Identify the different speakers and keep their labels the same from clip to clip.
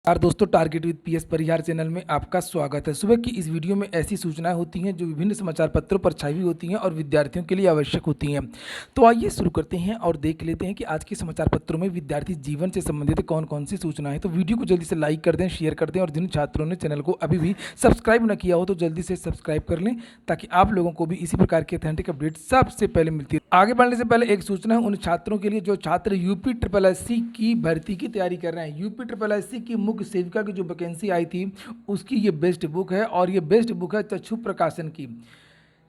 Speaker 1: यार दोस्तों, target with PS Parihar channel में आपका स्वागत है। सुबह की इस वीडियो में ऐसी सूचनाएं होती हैं जो विभिन्न समाचार पत्रों पर छाई हुई होती हैं और विद्यार्थियों के लिए आवश्यक होती हैं। तो आइए शुरू करते हैं और देख लेते हैं कि आज के समाचार पत्रों में विद्यार्थी जीवन से संबंधित कौन कौन सी सूचनाएं हैं। तो वीडियो को जल्दी से लाइक कर दें, शेयर कर दें और जिन छात्रों ने चैनल को अभी भी सब्सक्राइब न किया हो तो जल्दी से सब्सक्राइब कर लें ताकि आप लोगों को भी इसी प्रकार की ऑथेंटिक अपडेट सबसे पहले मिलती है। आगे बढ़ने से पहले एक सूचना है उन छात्रों के लिए जो छात्र यूपी ट्रिपल एससी की भर्ती की तैयारी कर रहे हैं। यूपी ट्रिपल एससी की मुख्य सेविका की जो वैकेंसी आई थी उसकी ये बेस्ट बुक है और ये बेस्ट बुक है चक्षु प्रकाशन की।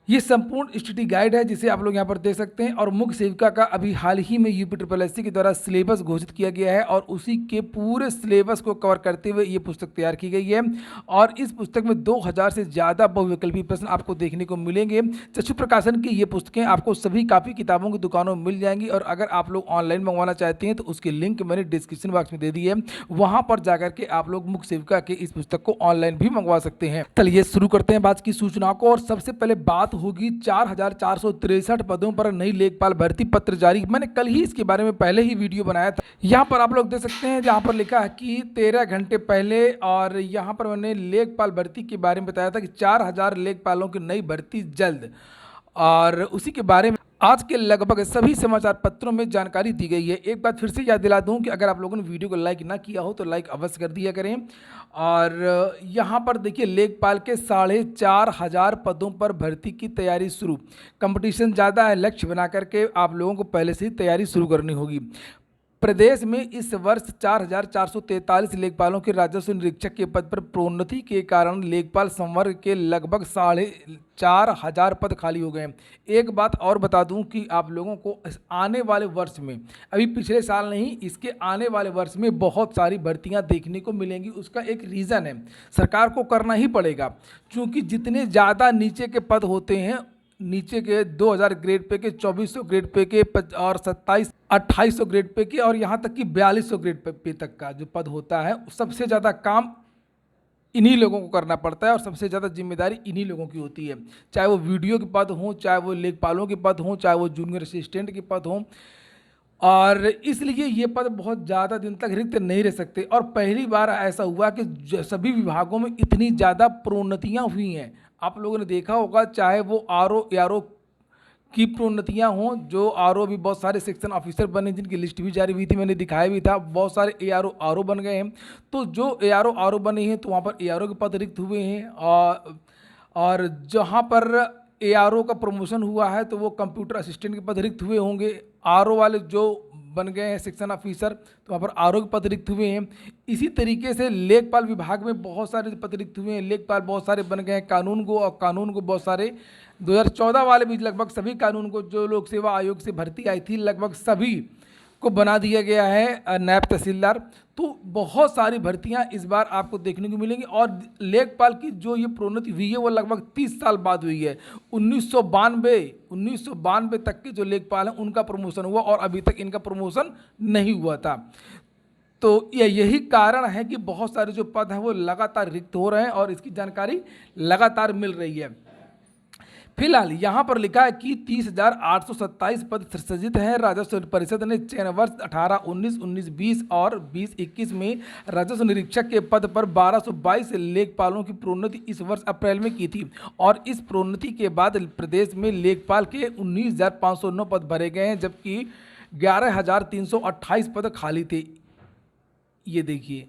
Speaker 1: ये संपूर्ण स्टडी गाइड है जिसे आप लोग यहाँ पर देख सकते हैं और मुख्य सेविका का अभी हाल ही में यूपी ट्रिपल एससी के द्वारा सिलेबस घोषित किया गया है और उसी के पूरे सिलेबस को कवर करते हुए ये पुस्तक तैयार की गई है और इस पुस्तक में 2000 से ज़्यादा बहुविकल्पी प्रश्न आपको देखने को मिलेंगे। चक्षु प्रकाशन की ये पुस्तकें आपको सभी कापी किताबों की दुकानों में मिल जाएंगी और अगर आप लोग ऑनलाइन मंगवाना चाहते हैं तो उसकी लिंक मैंने डिस्क्रिप्शन बॉक्स में दे दी है, वहाँ पर जाकर के आप लोग मुख्य सेविका के इस पुस्तक को ऑनलाइन भी मंगवा सकते हैं। चलिए शुरू करते हैं बात की सूचना को और सबसे पहले बात होगी 4463 पदों पर नई लेखपाल भर्ती पत्र जारी। मैंने कल ही इसके बारे में पहले ही वीडियो बनाया था। यहाँ पर आप लोग देख सकते हैं जहाँ पर लिखा है कि 13 घंटे पहले और यहाँ पर मैंने लेखपाल भर्ती के बारे में बताया था कि 4000 लेखपालों की नई भर्ती जल्द और उसी के बारे में आज के लगभग सभी समाचार पत्रों में जानकारी दी गई है। एक बात फिर से याद दिला दूं कि अगर आप लोगों ने वीडियो को लाइक ना किया हो तो लाइक अवश्य कर दिया करें। और यहाँ पर देखिए लेखपाल के 4500 पदों पर भर्ती की तैयारी शुरू। कंपटीशन ज़्यादा है, लक्ष्य बना करके आप लोगों को पहले से ही तैयारी शुरू करनी होगी। प्रदेश में इस वर्ष 4443 लेखपालों के राजस्व निरीक्षक के पद पर प्रोन्नति के कारण लेखपाल संवर्ग के लगभग 4500 पद खाली हो गए हैं। एक बात और बता दूं कि आप लोगों को इस आने वाले वर्ष में, अभी पिछले साल नहीं, इसके आने वाले वर्ष में बहुत सारी भर्तियां देखने को मिलेंगी। उसका एक रीज़न है, सरकार को करना ही पड़ेगा क्योंकि जितने ज़्यादा नीचे के पद होते हैं, नीचे के 2000 ग्रेड पे के, 2400 ग्रेड पे के और 2800 ग्रेड पे के और यहाँ तक कि 4200 ग्रेड पे तक का जो पद होता है, सबसे ज़्यादा काम इन्हीं लोगों को करना पड़ता है और सबसे ज़्यादा जिम्मेदारी इन्हीं लोगों की होती है। चाहे वो वीडियो के पद हों, चाहे वो लेखपालों के पद हों, चाहे वो जूनियर असिस्टेंट के पद हों। और इसलिए ये पद बहुत ज़्यादा दिन तक रिक्त नहीं रह सकते और पहली बार ऐसा हुआ कि सभी विभागों में इतनी ज़्यादा प्रोन्नतियाँ हुई हैं। आप लोगों ने देखा होगा, चाहे वो आरओ एआरओ की प्रोन्नतियाँ हों, जो आरओ भी बहुत सारे सेक्शन ऑफिसर बने जिनकी लिस्ट भी जारी हुई थी, मैंने दिखाया भी था। बहुत सारे एआरओ आरओ बन गए हैं। तो जो एआरओ आरओ बने हैं तो वहाँ पर एआरओ के पद रिक्त हुए हैं और जहाँ पर एआरओ का प्रमोशन हुआ है तो वो कंप्यूटर असिस्टेंट के पद रिक्त हुए होंगे। आरओ वाले जो बन गए हैं सेक्शन ऑफिसर तो वहाँ पर आरओ के पद रिक्त हुए हैं। इसी तरीके से लेखपाल विभाग में बहुत सारे पद रिक्त हुए हैं। लेखपाल बहुत सारे बन गए हैं। कानून को बहुत सारे 2014 वाले भी लगभग सभी कानून को, जो लोक सेवा आयोग से भर्ती आई थी, लगभग सभी को बना दिया गया है नायब तहसीलदार। तो बहुत सारी भर्तियां इस बार आपको देखने को मिलेंगी और लेखपाल की जो ये प्रोन्नति हुई है वो लगभग 30 साल बाद हुई है। 1992 तक के जो लेखपाल हैं उनका प्रमोशन हुआ और अभी तक इनका प्रमोशन नहीं हुआ था। तो यही कारण है कि बहुत सारे जो पद हैं वो लगातार रिक्त हो रहे हैं और इसकी जानकारी लगातार मिल रही है। फिलहाल यहाँ पर लिखा है कि 30,827 पद सृजित हैं। राजस्व परिषद ने चयन वर्ष 18-19, 19-20 और 20-21 में राजस्व निरीक्षक के पद पर 1222 लेखपालों की प्रोन्नति इस वर्ष अप्रैल में की थी और इस प्रोन्नति के बाद प्रदेश में लेखपाल के 19,509 पद भरे गए हैं जबकि 11,328 पद खाली थे। ये देखिए,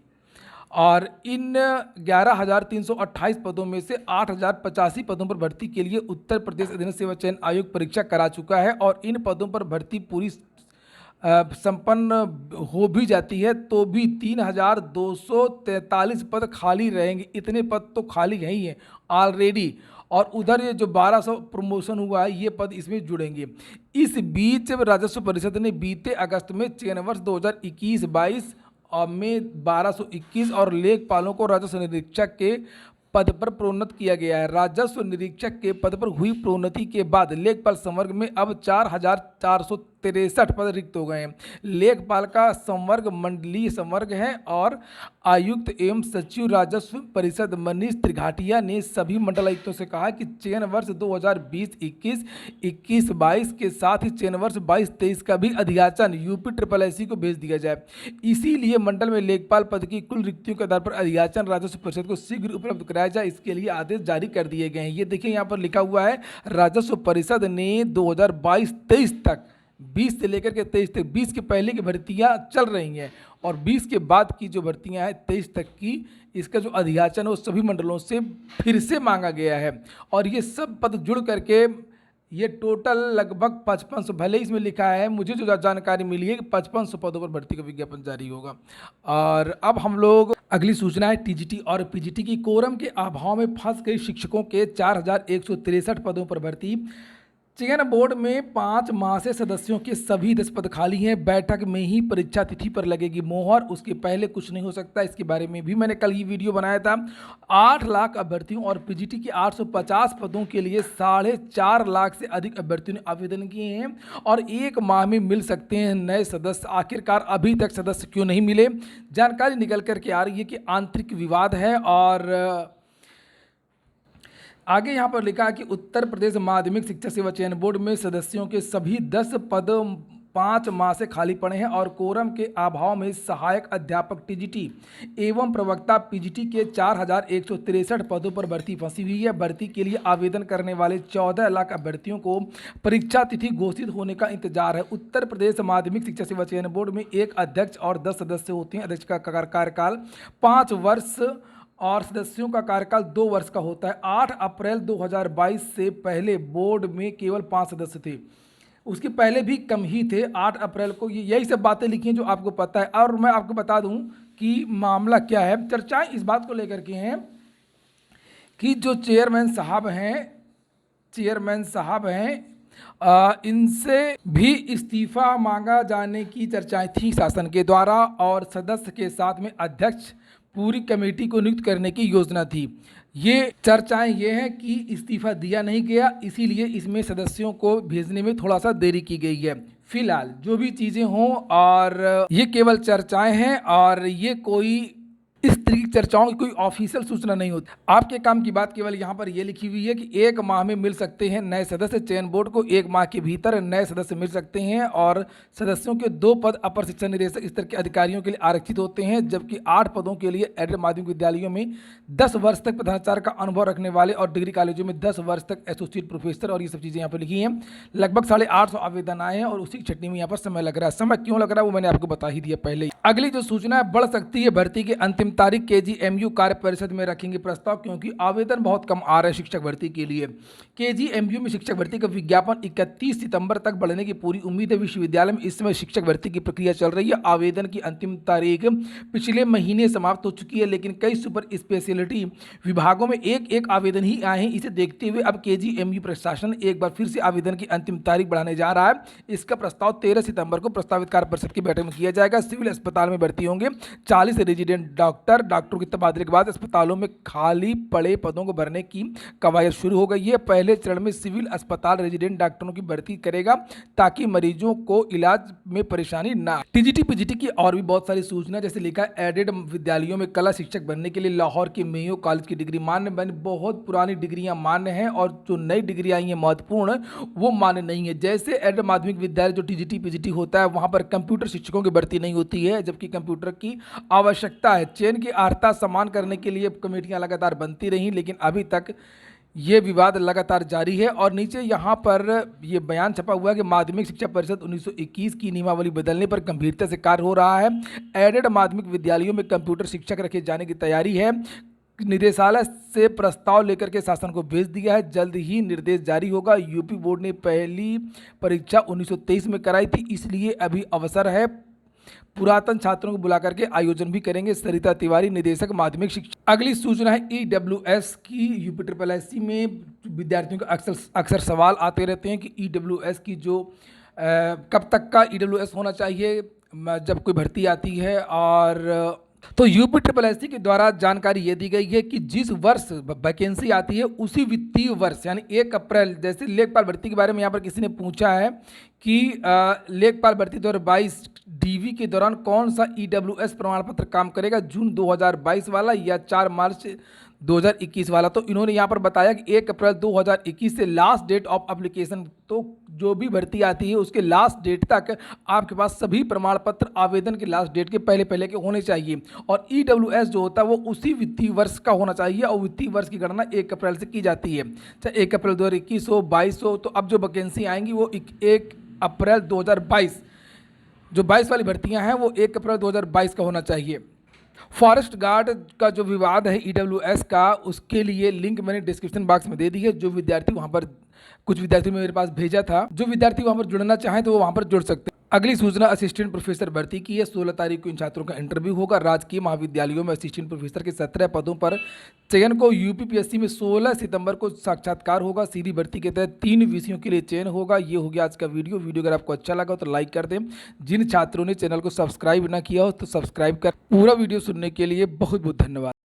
Speaker 1: और इन 11,328 पदों में से 8,085 पदों पर भर्ती के लिए उत्तर प्रदेश अधीनस्थ सेवा चयन आयोग परीक्षा करा चुका है और इन पदों पर भर्ती पूरी संपन्न हो भी जाती है तो भी 3,243 पद खाली रहेंगे। इतने पद तो खाली हैं ही हैं ऑलरेडी और उधर ये जो 1200 प्रमोशन हुआ है ये पद इसमें जुड़ेंगे। इस बीच राजस्व परिषद ने बीते अगस्त में चयन वर्ष 2021-22 में 1221 और लेखपालों को राजस्व निरीक्षक के पद पर प्रोन्नत किया गया है। राजस्व निरीक्षक के पद पर हुई प्रोन्नति के बाद लेखपाल संवर्ग में अब 63 पद रिक्त हो गए हैं। लेखपाल का संवर्ग मंडलीय संवर्ग है और आयुक्त एवं सचिव राजस्व परिषद मनीष त्रिघाटिया ने सभी मंडलायुक्तों से कहा कि चयन वर्ष 2020-21, 21-22 के साथ ही चयन वर्ष 22-23 का भी अधियाचन UPSSC को भेज दिया जाए। इसीलिए मंडल में लेखपाल पद की कुल रिक्तियों के आधार पर अधियाचन राजस्व परिषद को शीघ्र उपलब्ध कराया जाए, इसके लिए आदेश जारी कर दिए गए हैं। ये देखिए यहाँ पर लिखा हुआ है, राजस्व परिषद ने 2022-23 तक, 20 से लेकर के 23 तक, 20 के पहले की भर्तियां चल रही हैं और 20 के बाद की जो भर्तियां हैं 23 तक की, इसका जो अधियाचन है वो सभी मंडलों से फिर से मांगा गया है। और ये सब पद जुड़ करके ये टोटल लगभग 5500, भले ही इसमें लिखा है, मुझे जो जानकारी मिली है कि 5500 पदों पर भर्ती का विज्ञापन जारी होगा। और अब हम लोग अगली सूचना है टीजीटी और पीजीटी की। कोरम के अभाव में फंस गए शिक्षकों के 4163 पदों पर भर्ती। चयन बोर्ड में 5 माह से सदस्यों के सभी 10 पद खाली हैं। बैठक में ही परीक्षा तिथि पर लगेगी मोहर, उसके पहले कुछ नहीं हो सकता। इसके बारे में भी मैंने कल ही वीडियो बनाया था। 8 लाख अभ्यर्थियों और पीजीटी के 850 पदों के लिए 4.5 लाख से अधिक अभ्यर्थियों ने आवेदन किए हैं और 1 माह में मिल सकते हैं नए सदस्य। आखिरकार अभी तक सदस्य क्यों नहीं मिले? जानकारी निकल करके आ रही है कि आंतरिक विवाद है। और आगे यहाँ पर लिखा है कि उत्तर प्रदेश माध्यमिक शिक्षा सेवा चयन बोर्ड में सदस्यों के सभी 10 पद 5 माह से खाली पड़े हैं और कोरम के अभाव में सहायक अध्यापक टीजीटी एवं प्रवक्ता पीजीटी के 4163 पदों पर भर्ती फंसी हुई है। भर्ती के लिए आवेदन करने वाले 14 लाख अभ्यर्थियों को परीक्षा तिथि घोषित होने का इंतजार है। उत्तर प्रदेश माध्यमिक शिक्षा सेवा चयन बोर्ड में एक अध्यक्ष और 10 सदस्य होते हैं। अध्यक्ष का कार्यकाल 5 वर्ष और सदस्यों का कार्यकाल 2 वर्ष का होता है। 8 अप्रैल 2022 से पहले बोर्ड में केवल 5 सदस्य थे, उसके पहले भी कम ही थे। 8 अप्रैल को यही सब बातें लिखी हैं जो आपको पता है। और मैं आपको बता दूं कि मामला क्या है। चर्चाएं इस बात को लेकर के हैं कि जो चेयरमैन साहब हैं इनसे भी इस्तीफा मांगा जाने की चर्चाएं थी शासन के द्वारा और सदस्य के साथ में अध्यक्ष पूरी कमेटी को नियुक्त करने की योजना थी। ये चर्चाएं ये हैं कि इस्तीफा दिया नहीं गया, इसीलिए इसमें सदस्यों को भेजने में थोड़ा सा देरी की गई है। फिलहाल जो भी चीज़ें हों, और ये केवल चर्चाएं हैं और ये कोई इस तरह की चर्चाओं की कोई ऑफिशियल सूचना नहीं होती। आपके काम की बात केवल यहाँ पर ये लिखी हुई है कि 1 माह में मिल सकते हैं नए सदस्य। चयन बोर्ड को 1 माह के भीतर नए सदस्य मिल सकते हैं और सदस्यों के 2 पद अपर शिक्षा निदेशक स्तर के अधिकारियों के लिए आरक्षित होते हैं, जबकि 8 पदों के लिए एडेड माध्यमिक विद्यालयों में 10 वर्ष तक प्रधानाचार्य का अनुभव रखने वाले और डिग्री कॉलेजों में 10 वर्ष तक एसोसिएट प्रोफेसर, और ये सब चीज़ें यहाँ पर लिखी हैं। लगभग 850 आवेदन आए हैं और उसी की छटनी में यहाँ पर समय लग रहा है। समय क्यों लग रहा है वो मैंने आपको बता ही दिया पहले ही। अगली जो सूचना है, बढ़ सकती है भर्ती की अंतिम तारीख। KGMU कार्य परिषद में रखेंगे प्रस्ताव, क्योंकि आवेदन बहुत कम आ रहे हैं शिक्षक भर्ती के लिए। KGMU में शिक्षक भर्ती का विज्ञापन 31 सितंबर तक बढ़ने की पूरी उम्मीद है। विश्वविद्यालय में इस समय शिक्षक भर्ती की प्रक्रिया चल रही है। आवेदन की अंतिम तारीख पिछले महीने समाप्त हो चुकी है, लेकिन कई सुपर स्पेशलिटी विभागों में एक आवेदन ही आए हैं। इसे देखते हुए अब KGMU प्रशासन एक बार फिर से आवेदन की अंतिम तारीख बढ़ाने जा रहा है। इसका प्रस्ताव 13 सितंबर को प्रस्तावित कार्य परिषद की बैठक में किया जाएगा। सिविल अस्पताल में भर्ती होंगे 40 रेजिडेंट डॉक्टरों के तबादले के बाद अस्पतालों में खाली पड़े पदों को भरने की कवायद शुरू हो गई है। पहले चरण में सिविल अस्पताल रेजिडेंट डॉक्टरों की भर्ती करेगा ताकि मरीजों को इलाज में परेशानी ना। टीजीटी पीजीटी की और भी बहुत सारी सूचना, जैसे लिखा है एडेड विद्यालयों में कला शिक्षक बनने के लिए लाहौर के मेयो कॉलेज की डिग्री मान्य बनी। बहुत पुरानी डिग्रियां मान्य हैं और जो नई डिग्री आई हैं महत्वपूर्ण, वो मान्य नहीं है। जैसे एडेड माध्यमिक विद्यालय जो टीजीटी पीजीटी होता है, वहां पर कंप्यूटर शिक्षकों की भर्ती नहीं होती है, जबकि कंप्यूटर की आवश्यकता है। चयन की अर्हता समान करने के लिए कमेटियां लगातार बनती रहीं, लेकिन अभी तक ये विवाद लगातार जारी है। और नीचे यहाँ पर ये बयान छपा हुआ है कि माध्यमिक शिक्षा परिषद 1921 की नियमावली बदलने पर गंभीरता से कार्य हो रहा है। एडेड माध्यमिक विद्यालयों में कंप्यूटर शिक्षक रखे जाने की तैयारी है। निदेशालय से प्रस्ताव लेकर के शासन को भेज दिया है, जल्द ही निर्देश जारी होगा। यूपी बोर्ड ने पहली परीक्षा 1923 में कराई थी, इसलिए अभी अवसर है। पुरातन छात्रों को बुला करके आयोजन भी करेंगे। सरिता तिवारी, निदेशक माध्यमिक शिक्षा। अगली सूचना है EWS की। UPSSC में विद्यार्थियों को अक्सर सवाल आते रहते हैं कि EWS की जो कब तक का EWS होना चाहिए जब कोई भर्ती आती है, और तो यूपी ट्रिपल एससी के द्वारा जानकारी ये दी गई है कि जिस वर्ष वैकेंसी आती है उसी वित्तीय वर्ष यानी 1 अप्रैल, जैसे लेखपाल भर्ती के बारे में यहाँ पर किसी ने पूछा है कि लेखपाल भर्ती 2022 डीवी के दौरान कौन सा ईडब्ल्यूएस प्रमाण पत्र काम करेगा, जून 2022 वाला या 4 मार्च 2021 वाला। तो इन्होंने यहाँ पर बताया कि 1 अप्रैल 2021 से लास्ट डेट ऑफ एप्लीकेशन, तो जो भी भर्ती आती है उसके लास्ट डेट तक आपके पास सभी प्रमाण पत्र आवेदन के लास्ट डेट के पहले पहले के होने चाहिए और ईडब्ल्यूएस जो होता है वो उसी वित्तीय वर्ष का होना चाहिए और वित्तीय वर्ष की गणना 1 अप्रैल से की जाती है, चाहे 1 अप्रैल 2021 हो, 22 हो। तो अब जो वैकेंसी आएंगी वो 1 अप्रैल 2022, जो 22 वाली भर्तियां हैं वो 1 अप्रैल 2022 का होना चाहिए। फॉरेस्ट गार्ड का जो विवाद है ईडब्ल्यूएस का, उसके लिए लिंक मैंने डिस्क्रिप्शन बॉक्स में दे दी है। जो विद्यार्थी वहां पर, कुछ विद्यार्थी मेरे पास भेजा था, जो विद्यार्थी वहां पर जुड़ना चाहें तो वो वहां पर जुड़ सकते हैं। अगली सूचना असिस्टेंट प्रोफेसर भर्ती की है। 16 तारीख को इन छात्रों का इंटरव्यू होगा। राजकीय महाविद्यालयों में असिस्टेंट प्रोफेसर के 17 पदों पर चयन को यूपीपीएससी में 16 सितंबर को साक्षात्कार होगा। सीधी भर्ती के तहत 3 विषयों के लिए चयन होगा। ये हो गया आज का वीडियो। अगर आपको अच्छा लगा तो लाइक कर दें। जिन छात्रों ने चैनल को सब्सक्राइब ना किया हो तो सब्सक्राइब कर। पूरा वीडियो सुनने के लिए बहुत बहुत धन्यवाद।